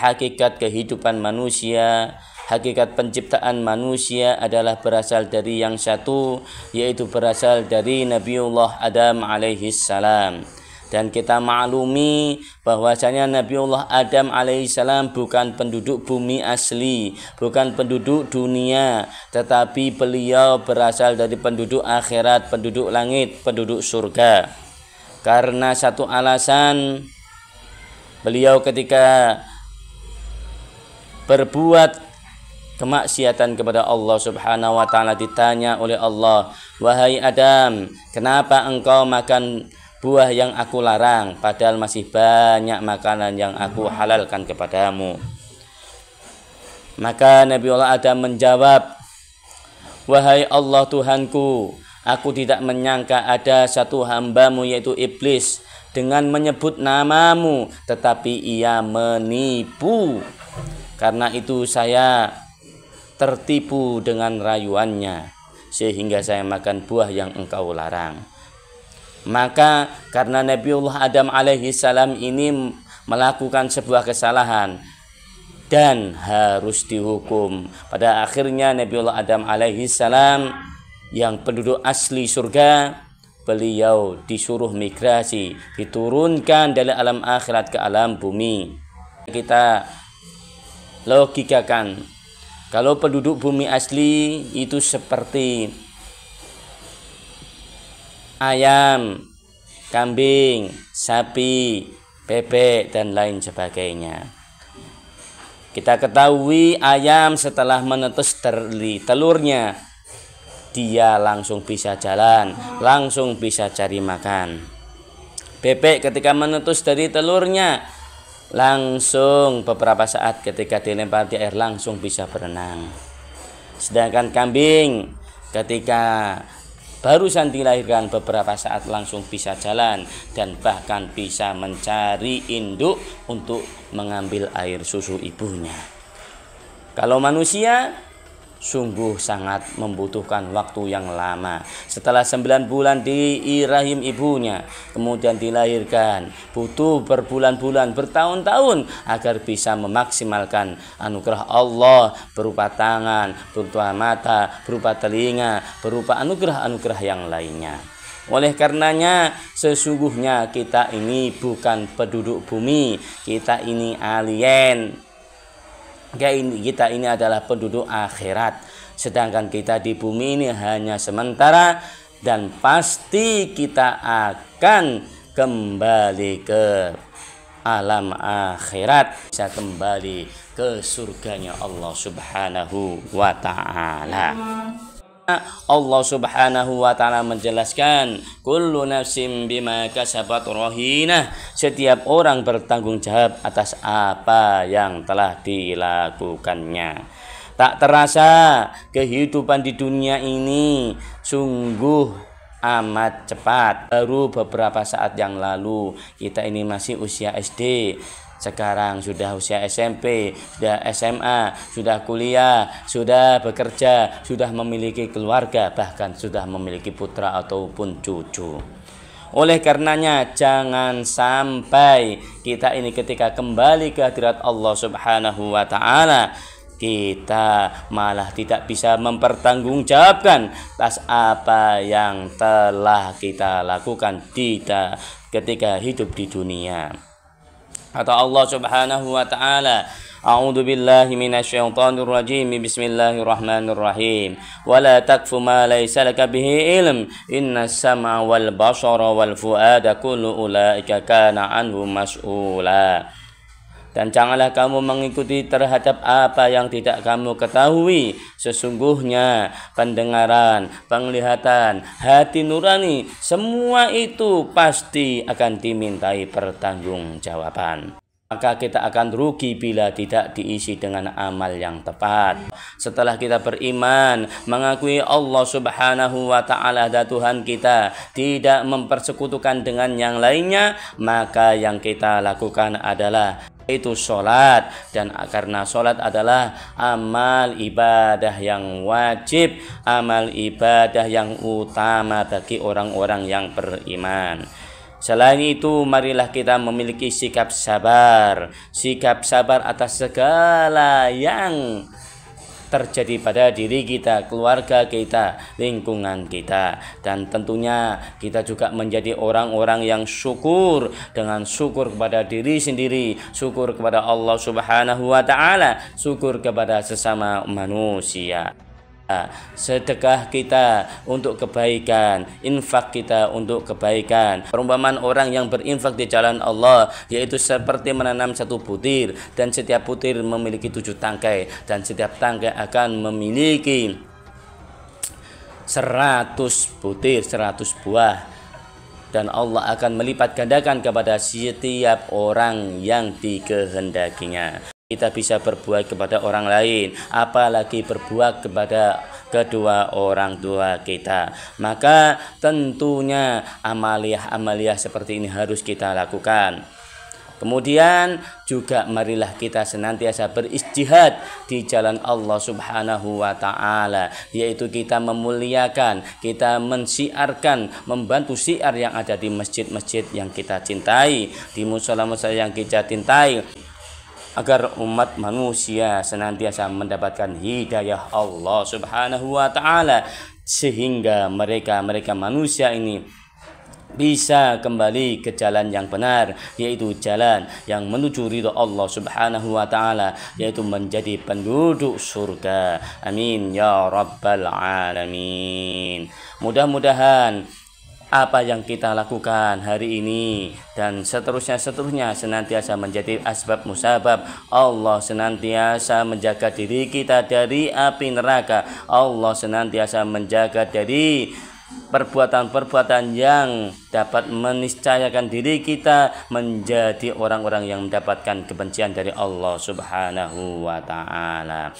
hakikat kehidupan manusia, hakikat penciptaan manusia adalah berasal dari yang satu, yaitu berasal dari Nabiullah Adam alaihissalam. Dan kita maklumi bahwasanya Nabiullah Adam alaihissalam bukan penduduk bumi asli, bukan penduduk dunia, tetapi beliau berasal dari penduduk akhirat, penduduk langit, penduduk surga. Karena satu alasan, beliau ketika berbuat kemaksiatan kepada Allah Subhanahu wa taala ditanya oleh Allah, "Wahai Adam, kenapa engkau makan buah yang aku larang, padahal masih banyak makanan yang aku halalkan kepadamu?" Maka Nabiullah Adam menjawab, "Wahai Allah Tuhanku, aku tidak menyangka ada satu hambamu yaitu iblis dengan menyebut namamu, tetapi ia menipu. Karena itu saya tertipu dengan rayuannya, sehingga saya makan buah yang engkau larang." Maka karena Nabiullah Adam alaihissalam ini melakukan sebuah kesalahan dan harus dihukum, pada akhirnya Nabiullah Adam alaihissalam yang penduduk asli surga, beliau disuruh migrasi, diturunkan dari alam akhirat ke alam bumi. Kita logikakan, kalau penduduk bumi asli itu seperti ayam, kambing, sapi, bebek, dan lain sebagainya. Kita ketahui ayam setelah menetes dari telurnya, dia langsung bisa jalan, langsung bisa cari makan. Bebek ketika menetes dari telurnya, langsung beberapa saat ketika dilempar di air langsung bisa berenang. Sedangkan kambing ketika barusan dilahirkan beberapa saat langsung bisa jalan dan bahkan bisa mencari induk untuk mengambil air susu ibunya. Kalau manusia sungguh sangat membutuhkan waktu yang lama. Setelah 9 bulan di rahim ibunya, kemudian dilahirkan, butuh berbulan-bulan, bertahun-tahun agar bisa memaksimalkan anugerah Allah berupa tangan, berupa mata, berupa telinga, berupa anugerah-anugerah yang lainnya. Oleh karenanya sesungguhnya kita ini bukan penduduk bumi, kita ini alien. Kita ini adalah penduduk akhirat, sedangkan kita di bumi ini hanya sementara dan pasti kita akan kembali ke alam akhirat, bisa kembali ke surganya Allah Subhanahu wa ta'ala. Allah Subhanahu wa ta'ala menjelaskan, kullu nafsin bima kasabat rahinah, setiap orang bertanggung jawab atas apa yang telah dilakukannya. Tak terasa kehidupan di dunia ini sungguh amat cepat. Baru beberapa saat yang lalu kita ini masih usia SD, sekarang sudah usia SMP, sudah SMA, sudah kuliah, sudah bekerja, sudah memiliki keluarga, bahkan sudah memiliki putra ataupun cucu. Oleh karenanya jangan sampai kita ini ketika kembali ke hadirat Allah Subhanahu wa ta'ala, kita malah tidak bisa mempertanggungjawabkan atas apa yang telah kita lakukan ketika hidup di dunia. Kata Allah Subhanahu wa ta'ala, A'udzu billahi minasyaitonir rajim. Bismillahirrahmanirrahim. Wala taqfu ma laysa laka bihi ilm. Innas sam'a wal basara wal fuada kullu ulaika kana anhu mas'ula. Dan janganlah kamu mengikuti terhadap apa yang tidak kamu ketahui. Sesungguhnya pendengaran, penglihatan, hati nurani, semua itu pasti akan dimintai pertanggungjawaban. Maka kita akan rugi bila tidak diisi dengan amal yang tepat. Setelah kita beriman, mengakui Allah Subhanahu wa ta'ala adalah Tuhan kita, tidak mempersekutukan dengan yang lainnya, maka yang kita lakukan adalah itu sholat. Dan karena sholat adalah amal ibadah yang wajib, amal ibadah yang utama bagi orang-orang yang beriman. Selain itu, marilah kita memiliki sikap sabar atas segala yang terjadi pada diri kita, keluarga kita, lingkungan kita, dan tentunya kita juga menjadi orang-orang yang syukur, dengan syukur kepada diri sendiri, syukur kepada Allah Subhanahu wa taala, syukur kepada sesama manusia. Sedekah kita untuk kebaikan, infak kita untuk kebaikan. Perumpamaan orang yang berinfak di jalan Allah yaitu seperti menanam satu butir, dan setiap butir memiliki 7 tangkai, dan setiap tangkai akan memiliki 100 butir, 100 buah, dan Allah akan melipat gandakan kepada setiap orang yang dikehendakinya. Kita bisa berbuat kepada orang lain, apalagi berbuat kepada kedua orang tua kita. Maka tentunya amaliah seperti ini harus kita lakukan. Kemudian juga marilah kita senantiasa berijtihad di jalan Allah Subhanahu wa taala, yaitu kita memuliakan, kita mensiarkan, membantu syiar yang ada di masjid-masjid yang kita cintai, di musala-musala yang kita cintai, agar umat manusia senantiasa mendapatkan hidayah Allah Subhanahu wa taala, sehingga mereka manusia ini bisa kembali ke jalan yang benar, yaitu jalan yang menuju ridha Allah Subhanahu wa taala, yaitu menjadi penduduk surga. Amin ya rabbal alamin. Mudah-mudahan apa yang kita lakukan hari ini dan seterusnya senantiasa menjadi asbab musabab Allah senantiasa menjaga diri kita dari api neraka. Allah senantiasa menjaga dari perbuatan-perbuatan yang dapat meniscayakan diri kita menjadi orang-orang yang mendapatkan kebencian dari Allah Subhanahu wa taala.